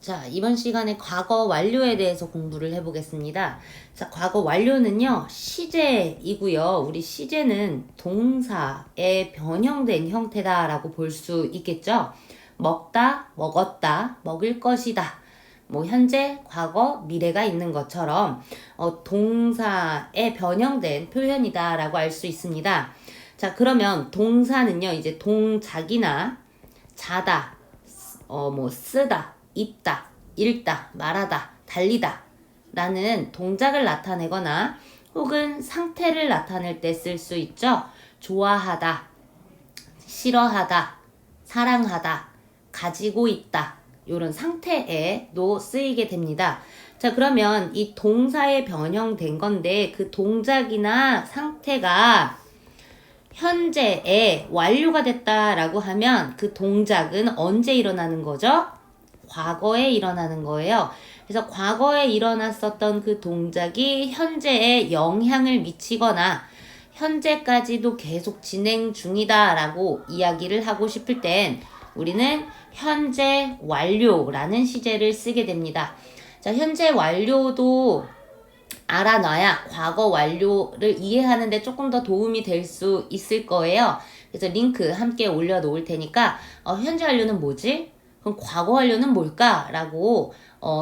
자, 이번 시간에 과거 완료에 대해서 공부를 해보겠습니다. 자, 과거 완료는요, 시제이고요. 우리 시제는 동사의 변형된 형태다라고 볼 수 있겠죠. 먹다, 먹었다, 먹을 것이다. 뭐 현재, 과거, 미래가 있는 것처럼 동사의 변형된 표현이다라고 알 수 있습니다. 자, 그러면 동사는요, 이제 동작이나 자다, 쓰다, 입다, 읽다, 말하다, 달리다 라는 동작을 나타내거나 혹은 상태를 나타낼 때 쓸 수 있죠. 좋아하다, 싫어하다, 사랑하다, 가지고 있다 이런 상태에도 쓰이게 됩니다. 자, 그러면 이 동사에 변형된 건데 그 동작이나 상태가 현재에 완료가 됐다라고 하면 그 동작은 언제 일어나는 거죠? 과거에 일어나는 거예요. 그래서 과거에 일어났었던 그 동작이 현재에 영향을 미치거나 현재까지도 계속 진행 중이다라고 이야기를 하고 싶을 땐 우리는 현재 완료라는 시제를 쓰게 됩니다. 자, 현재 완료도 알아놔야 과거 완료를 이해하는데 조금 더 도움이 될 수 있을 거예요. 그래서 링크 함께 올려놓을 테니까 현재 완료는 뭐지? 그럼 과거 완료는 뭘까? 라고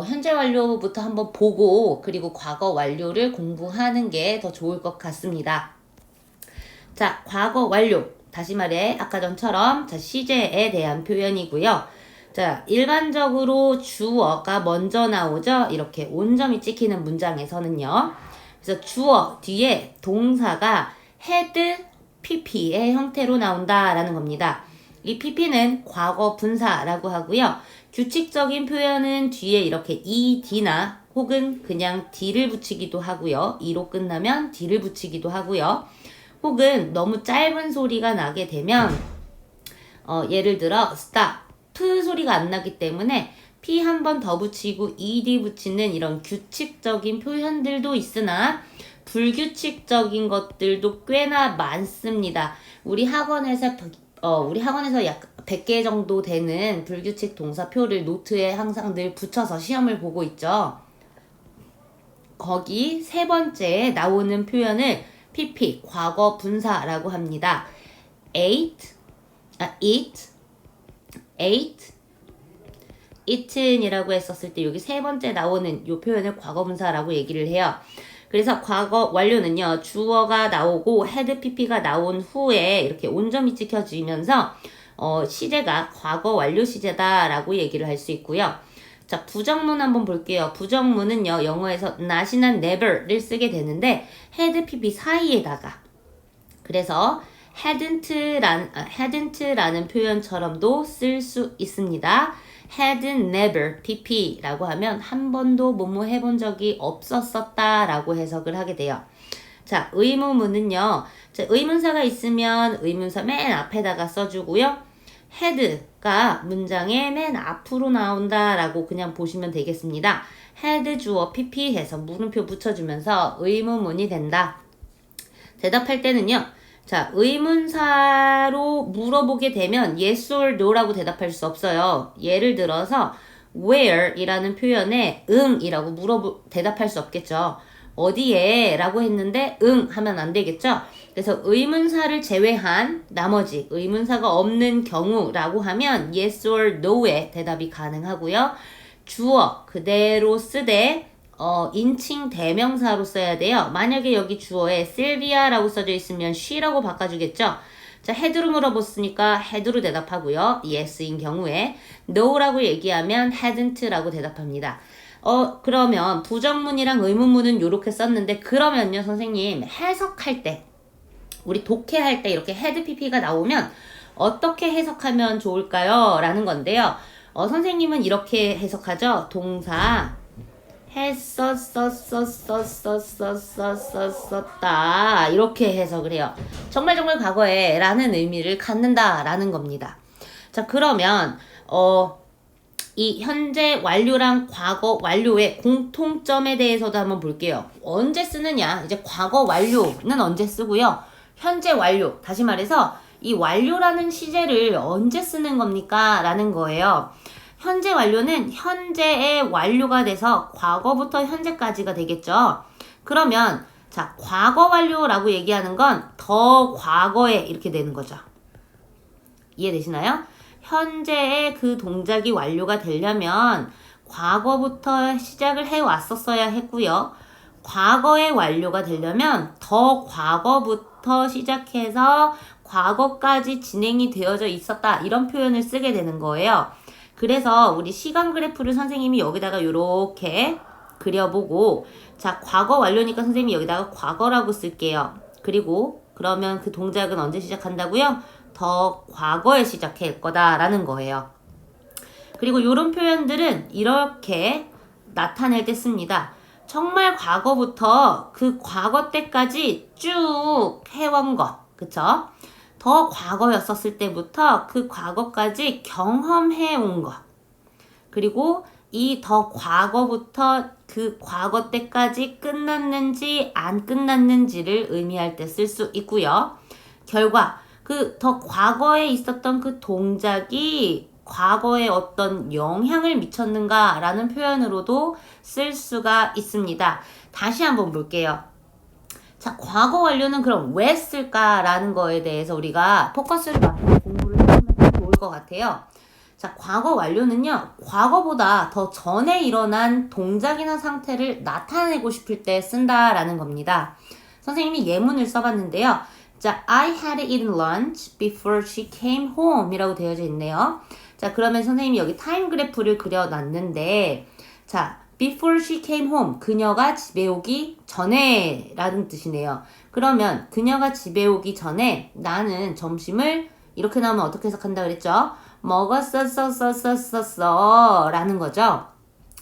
현재 완료부터 한번 보고 그리고 과거 완료를 공부하는 게 더 좋을 것 같습니다. 자, 과거 완료. 다시 말해 아까 전처럼 자, 시제에 대한 표현이고요. 자, 일반적으로 주어가 먼저 나오죠. 이렇게 온점이 찍히는 문장에서는요. 그래서 주어 뒤에 동사가 had, pp의 형태로 나온다라는 겁니다. 이 pp는 과거 분사라고 하고요. 규칙적인 표현은 뒤에 이렇게 ed나 혹은 그냥 d를 붙이기도 하고요. e로 끝나면 d를 붙이기도 하고요. 혹은 너무 짧은 소리가 나게 되면 예를 들어 stop 소리가 안 나기 때문에 p 한 번 더 붙이고 ed 붙이는 이런 규칙적인 표현들도 있으나 불규칙적인 것들도 꽤나 많습니다. 우리 학원에서 약 100개 정도 되는 불규칙 동사표를 노트에 항상 늘 붙여서 시험을 보고 있죠. 거기 세 번째에 나오는 표현을 pp, 과거 분사라고 합니다. eat, eaten이라고 했었을 때 여기 세 번째 나오는 이 표현을 과거분사라고 얘기를 해요. 그래서 과거 완료는요. 주어가 나오고 had pp가 나온 후에 이렇게 온점이 찍혀지면서 시제가 과거 완료 시제다라고 얘기를 할 수 있고요. 자, 부정문 한번 볼게요. 부정문은요. 영어에서 not이나 never를 쓰게 되는데 had pp 사이에다가 그래서 hadn't라는 표현처럼도 쓸 수 있습니다. had never pp라고 하면 한 번도 뭐뭐 해본 적이 없었었다 라고 해석을 하게 돼요. 자, 의문문은요. 자, 의문사가 있으면 의문사 맨 앞에다가 써주고요. had가 문장의 맨 앞으로 나온다 라고 그냥 보시면 되겠습니다. had 주어 pp 해서 물음표 붙여주면서 의문문이 된다. 대답할 때는요. 자, 의문사로 물어보게 되면 yes or no라고 대답할 수 없어요. 예를 들어서 where 이라는 표현에 이라고 대답할 수 없겠죠. 어디에? 라고 했는데 하면 안 되겠죠. 그래서 의문사를 제외한 나머지 의문사가 없는 경우라고 하면 yes or no의 대답이 가능하고요. 주어 그대로 쓰되 인칭 대명사로 써야 돼요. 만약에 여기 주어에 실비아라고 써져 있으면 she라고 바꿔주겠죠. 자, had로 물어봤으니까 had로 대답하고요. yes인 경우에 no라고 얘기하면 hadn't라고 대답합니다. 그러면 부정문이랑 의문문은 이렇게 썼는데 그러면요 선생님 해석할 때 우리 독해할 때 이렇게 had pp가 나오면 어떻게 해석하면 좋을까요? 라는 건데요. 선생님은 이렇게 해석하죠. 동사 했었다 이렇게 해석을 해요. 정말 과거에 라는 의미를 갖는다 라는 겁니다. 자, 그러면 이 현재 완료랑 과거 완료의 공통점에 대해서도 한번 볼게요. 언제 쓰느냐? 이제 과거 완료는 언제 쓰고요. 현재 완료, 다시 말해서 이 완료라는 시제를 언제 쓰는 겁니까? 라는 거예요. 현재 완료는 현재의 완료가 돼서 과거부터 현재까지가 되겠죠. 그러면 자, 과거 완료라고 얘기하는 건 더 과거에 이렇게 되는 거죠. 이해되시나요? 현재의 그 동작이 완료가 되려면 과거부터 시작을 해왔었어야 했고요. 과거의 완료가 되려면 더 과거부터 시작해서 과거까지 진행이 되어져 있었다. 이런 표현을 쓰게 되는 거예요. 그래서 우리 시간 그래프를 선생님이 여기다가 이렇게 그려보고 자, 과거 완료니까 선생님이 여기다가 과거라고 쓸게요. 그리고 그러면 그 동작은 언제 시작한다고요? 더 과거에 시작할 거다라는 거예요. 그리고 이런 표현들은 이렇게 나타낼 때 씁니다. 정말 과거부터 그 과거 때까지 쭉 해온 것, 그쵸? 더 과거였었을 때부터 그 과거까지 경험해온 것. 그리고 이 더 과거부터 그 과거 때까지 끝났는지 안 끝났는지를 의미할 때 쓸 수 있고요. 결과, 그 더 과거에 있었던 그 동작이 과거에 어떤 영향을 미쳤는가라는 표현으로도 쓸 수가 있습니다. 다시 한번 볼게요. 자, 과거 완료는 그럼 왜 쓸까라는 거에 대해서 우리가 포커스를 맞춰서 공부를 해보면 좋을 것 같아요. 자, 과거 완료는요, 과거보다 더 전에 일어난 동작이나 상태를 나타내고 싶을 때 쓴다라는 겁니다. 선생님이 예문을 써봤는데요. 자, I had eaten lunch before she came home 이라고 되어져 있네요. 자, 그러면 선생님이 여기 타임 그래프를 그려놨는데, 자, before she came home, 그녀가 집에 오기 전에 라는 뜻이네요. 그러면 그녀가 집에 오기 전에 나는 점심을 이렇게 나오면 어떻게 해석한다 그랬죠? 먹었었었었었어 라는 거죠.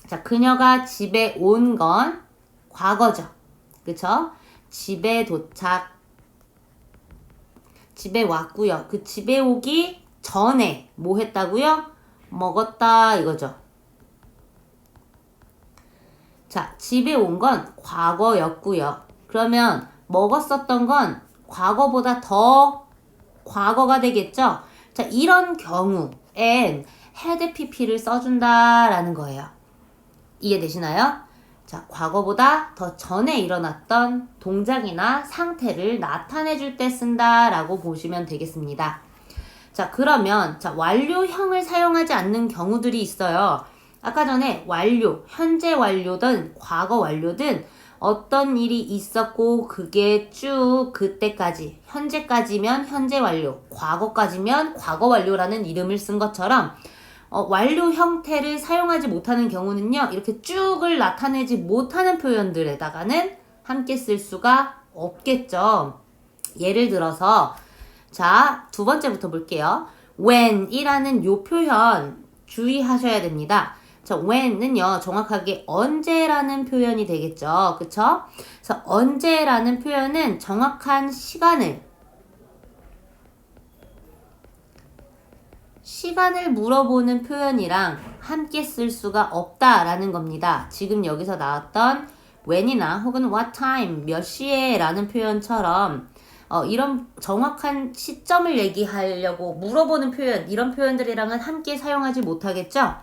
자, 그녀가 집에 온 건 과거죠. 그쵸? 집에 도착, 집에 왔고요. 그 집에 오기 전에 뭐 했다고요? 먹었다 이거죠. 자, 집에 온 건 과거였고요. 그러면 먹었었던 건 과거보다 더 과거가 되겠죠? 자, 이런 경우엔 had pp를 써준다라는 거예요. 이해되시나요? 자, 과거보다 더 전에 일어났던 동작이나 상태를 나타내줄 때 쓴다라고 보시면 되겠습니다. 자, 그러면 자, 완료형을 사용하지 않는 경우들이 있어요. 아까 전에 완료, 현재 완료든 과거 완료든 어떤 일이 있었고 그게 쭉 그때까지, 현재까지면 현재 완료, 과거까지면 과거 완료라는 이름을 쓴 것처럼 완료 형태를 사용하지 못하는 경우는요, 이렇게 쭉을 나타내지 못하는 표현들에다가는 함께 쓸 수가 없겠죠. 예를 들어서 자, 두 번째부터 볼게요. when이라는 요 표현 주의하셔야 됩니다. 자, when은요, 정확하게 언제라는 표현이 되겠죠. 그쵸? 그래서 언제라는 표현은 정확한 시간을 물어보는 표현이랑 함께 쓸 수가 없다라는 겁니다. 지금 여기서 나왔던 when이나 혹은 what time, 몇 시에 라는 표현처럼 이런 정확한 시점을 얘기하려고 물어보는 표현, 이런 표현들이랑은 함께 사용하지 못하겠죠?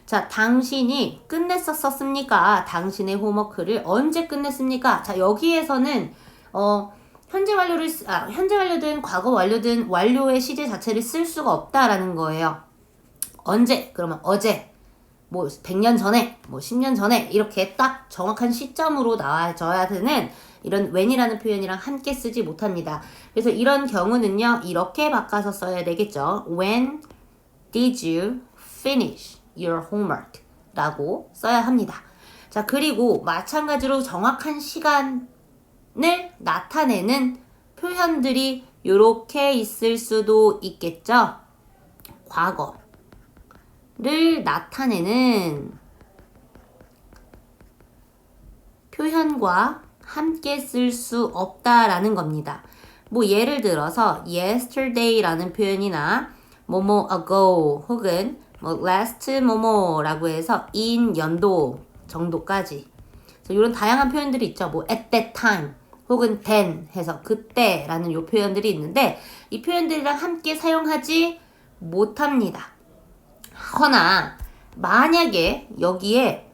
자, 당신이 끝냈었습니까? 당신의 홈워크를 언제 끝냈습니까? 자, 여기에서는 현재 완료든 과거 완료든 완료의 시제 자체를 쓸 수가 없다라는 거예요. 언제? 그러면 어제, 뭐 100년 전에, 뭐 10년 전에 이렇게 딱 정확한 시점으로 나와줘야 되는 이런 when이라는 표현이랑 함께 쓰지 못합니다. 그래서 이런 경우는요, 이렇게 바꿔서 써야 되겠죠. When did you finish your homework? 라고 써야 합니다. 자, 그리고 마찬가지로 정확한 시간을 나타내는 표현들이 이렇게 있을 수도 있겠죠. 과거를 나타내는 표현과 함께 쓸 수 없다라는 겁니다. 뭐 예를 들어서 yesterday라는 표현이나 뭐뭐 ago 혹은 뭐 last 뭐뭐라고 해서 in 연도 정도까지 이런 다양한 표현들이 있죠. 뭐 at that time 혹은 then 해서 그때라는 요 표현들이 있는데 이 표현들이랑 함께 사용하지 못합니다. 허나 만약에 여기에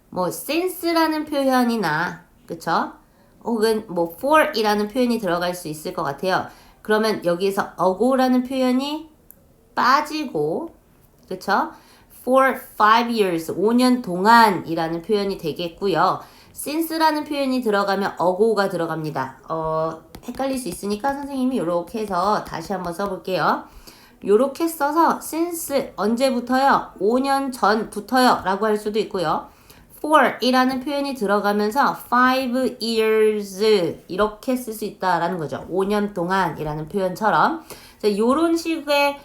뭐 since라는 표현이나 그쵸? 혹은 뭐 for이라는 표현이 들어갈 수 있을 것 같아요. 그러면 여기에서 ago라는 표현이 빠지고 그쵸? for 5 years, 5년 동안이라는 표현이 되겠고요. since라는 표현이 들어가면 ago가 들어갑니다. 헷갈릴 수 있으니까 선생님이 이렇게 해서 다시 한번 써볼게요. 요렇게 써서 since 언제부터요? 5년 전부터요 라고 할 수도 있고요. for 이라는 표현이 들어가면서 5 years 이렇게 쓸 수 있다라는 거죠. 5년 동안이라는 표현처럼. 자, 요런 식의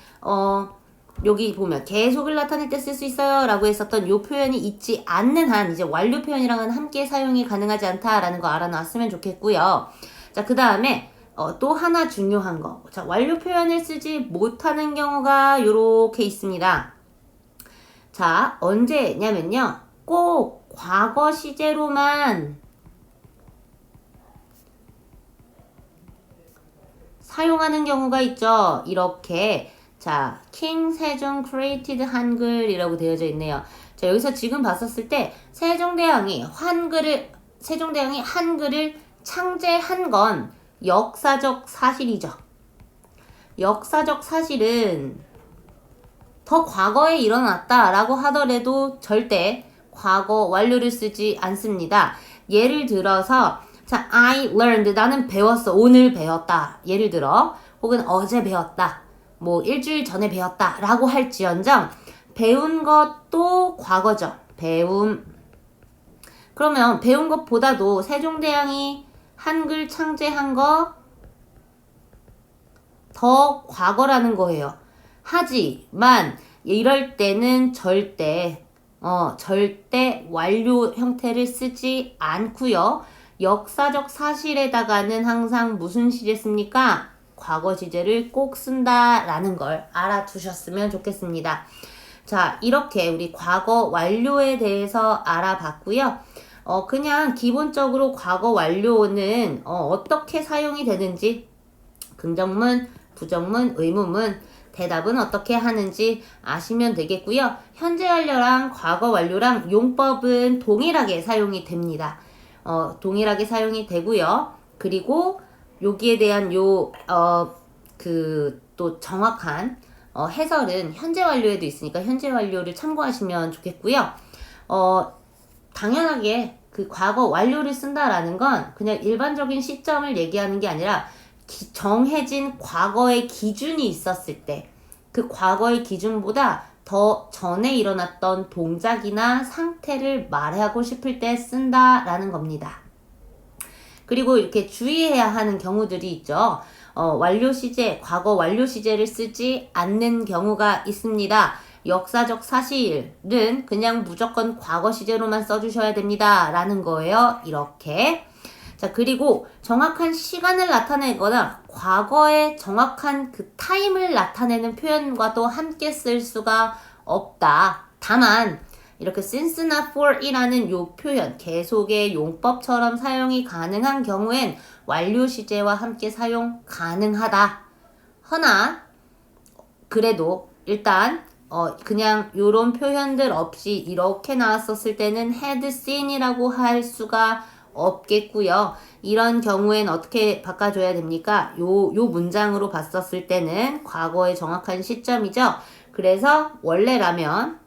여기 보면 계속을 나타낼 때 쓸 수 있어요 라고 했었던 요 표현이 있지 않는 한 이제 완료 표현이랑은 함께 사용이 가능하지 않다라는 거 알아놨으면 좋겠고요. 자, 그 다음에 또 하나 중요한 거. 자, 완료 표현을 쓰지 못하는 경우가 요렇게 있습니다. 자, 언제냐면요. 꼭 과거 시제로만 사용하는 경우가 있죠. 이렇게. 자, 킹 세종 created 한글이라고 되어져 있네요. 자, 여기서 지금 봤었을 때 세종대왕이 한글을 창제한 건 역사적 사실이죠. 역사적 사실은 더 과거에 일어났다라고 하더라도 절대 과거 완료를 쓰지 않습니다. 예를 들어서 자, I learned 나는 배웠어. 오늘 배웠다. 예를 들어 혹은 어제 배웠다. 뭐 일주일 전에 배웠다 라고 할지언정 배운 것도 과거죠. 그러면 배운 것보다도 세종대왕이 한글 창제한 거 더 과거라는 거예요. 하지만 이럴 때는 절대 완료 형태를 쓰지 않고요. 역사적 사실에다가는 항상 무슨 시제 씁니까? 과거 시제를 꼭 쓴다라는 걸 알아두셨으면 좋겠습니다. 자, 이렇게 우리 과거 완료에 대해서 알아봤고요. 그냥 기본적으로 과거 완료는 어떻게 사용이 되는지 긍정문, 부정문, 의문문 대답은 어떻게 하는지 아시면 되겠고요. 현재 완료랑 과거 완료랑 용법은 동일하게 사용이 됩니다. 동일하게 사용이 되고요. 그리고 여기에 대한 또 정확한 해설은 현재 완료에도 있으니까 현재 완료를 참고하시면 좋겠고요. 당연하게 그 과거 완료를 쓴다라는 건 그냥 일반적인 시점을 얘기하는 게 아니라 정해진 과거의 기준이 있었을 때 그 과거의 기준보다 더 전에 일어났던 동작이나 상태를 말하고 싶을 때 쓴다라는 겁니다. 그리고 이렇게 주의해야 하는 경우들이 있죠. 완료 시제, 과거 완료 시제를 쓰지 않는 경우가 있습니다. 역사적 사실은 그냥 무조건 과거 시제로만 써주셔야 됩니다. 라는 거예요. 이렇게. 자, 그리고 정확한 시간을 나타내거나 과거의 정확한 그 타임을 나타내는 표현과도 함께 쓸 수가 없다. 다만 이렇게 since나 for이라는 요 표현, 계속의 용법처럼 사용이 가능한 경우엔 완료 시제와 함께 사용 가능하다. 허나 그래도 일단 그냥 요런 표현들 없이 이렇게 나왔었을 때는 had seen이라고 할 수가 없겠고요. 이런 경우엔 어떻게 바꿔줘야 됩니까? 요 문장으로 봤었을 때는 과거의 정확한 시점이죠. 그래서 원래라면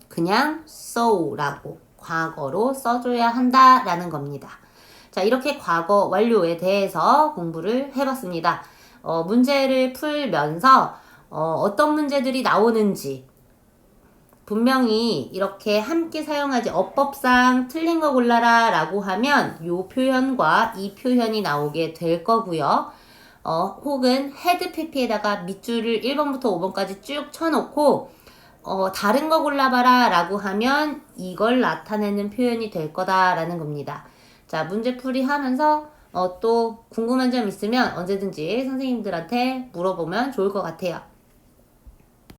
그냥 so라고 과거로 써줘야 한다라는 겁니다. 자, 이렇게 과거 완료에 대해서 공부를 해봤습니다. 문제를 풀면서 어떤 문제들이 나오는지 분명히 이렇게 함께 사용하지 어법상 틀린 거 골라라 라고 하면 요 표현과 이 표현이 나오게 될 거고요. 혹은 헤드 PP에다가 밑줄을 1번부터 5번까지 쭉 쳐놓고 다른 거 골라봐라 라고 하면 이걸 나타내는 표현이 될 거다라는 겁니다. 자, 문제풀이 하면서 또 궁금한 점 있으면 언제든지 선생님들한테 물어보면 좋을 것 같아요.